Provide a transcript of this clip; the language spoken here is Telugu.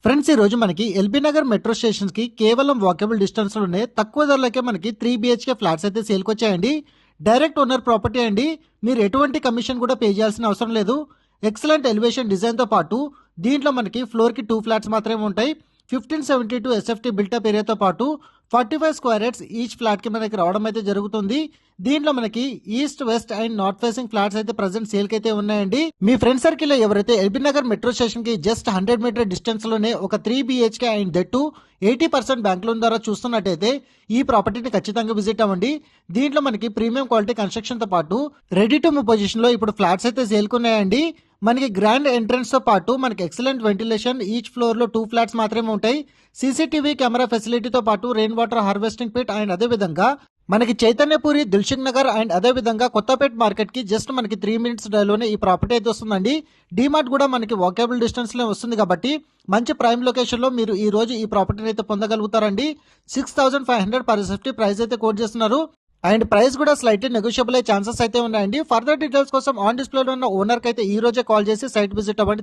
ఫ్రెండ్స్, ఈ రోజు మనకి ఎల్బీ నగర్ మెట్రో స్టేషన్ కి కేవలం వాకబుల్ డిస్టెన్స్ లోనే తక్కువ ధరలకే మనకి 3 BHK ఫ్లాట్స్ అయితే సేల్కి వచ్చాయండి. డైరెక్ట్ ఓనర్ ప్రాపర్టీ అండి. మీరు ఎటువంటి కమిషన్ కూడా పే చేయాల్సిన అవసరం లేదు. ఎక్సలెంట్ ఎలివేషన్ డిజైన్ తో పాటు దీంట్లో మనకి ఫ్లోర్ కి 2 ఫ్లాట్స్ మాత్రమే ఉంటాయి. 1572 SFT బిల్టప్ ఏరియాతో పాటు 45 స్క్వేర్ యార్డ్స్ ఈచ్ ఫ్లాట్ కి మనకి రావడం అయితే జరుగుతుంది. దీంట్లో మనకి east west and north facing flats అయితే ప్రెసెంట్ సేల్ కి అయితే ఉన్నాయండి. మీ ఫ్రెండ్ సర్కిల్ లో ఎవరైతే ఎల్బీ నగర్ మెట్రో స్టేషన్ కి జస్ట్ 100 మీటర్ డిస్టెన్స్ లోనే ఒక 3 BHK and that 80% bank loan ద్వారా చూస్తున్నట్టయితే ఈ ప్రాపర్టీని ఖచ్చితంగా విజిట్ అవ్వండి. దీంట్లో మనకి ప్రీమియం క్వాలిటీ కన్స్ట్రక్షన్ తో పాటు రెడీ టు మూవ్ పొజిషన్ లో ఇప్పుడు ఫ్లాట్స్ అయితే సేల్ కి ఉన్నాయండి. మనకి గ్రాండ్ ఎంట్రన్స్ తో పాటు మనకి ఎక్సలెంట్ వెంటిలేషన్, ఈచ్ ఫ్లోర్ లో 2 ఫ్లాట్స్ మాత్రమే ఉంటాయి. సీసీటీవీ కెమెరా ఫెసిలిటీతో పాటు rain water harvesting pit and అదే విధంగా మనకి చైతన్యపురి, దిల్సుఖ్ నగర్ అండ్ అదే విధంగా కొత్తపేట మార్కెట్ కి జస్ట్ మనకి 3 మినిట్స్ డ్రైవ్ లోనే ఈ ప్రాపర్టీ అయితే వస్తుందండి. డిమార్ట్ కూడా మనకి వాకబుల్ డిస్టెన్స్ లో వస్తుంది కాబట్టి మంచి ప్రైమ్ లొకేషన్ లో మీరు ఈ రోజు ఈ ప్రాపర్టీని అయితే పొందగలుగుతారండి. 6500 పర్ SFT ప్రైస్ అయితే కోట్ చేస్తున్నారు. అండ్ ప్రైస్ కూడా స్లైట్లీ నెగోషియబుల్ అయ్యే ఛాన్సెస్ అయితే ఉన్నాయండి. ఫర్దర్ డీటెయిల్స్ కోసం ఆన్ డిస్ప్లేలో ఉన్న ఓనర్ కి అయితే ఈ రోజే కాల్ చేసి సైట్ విజిట్ అవ్వండి.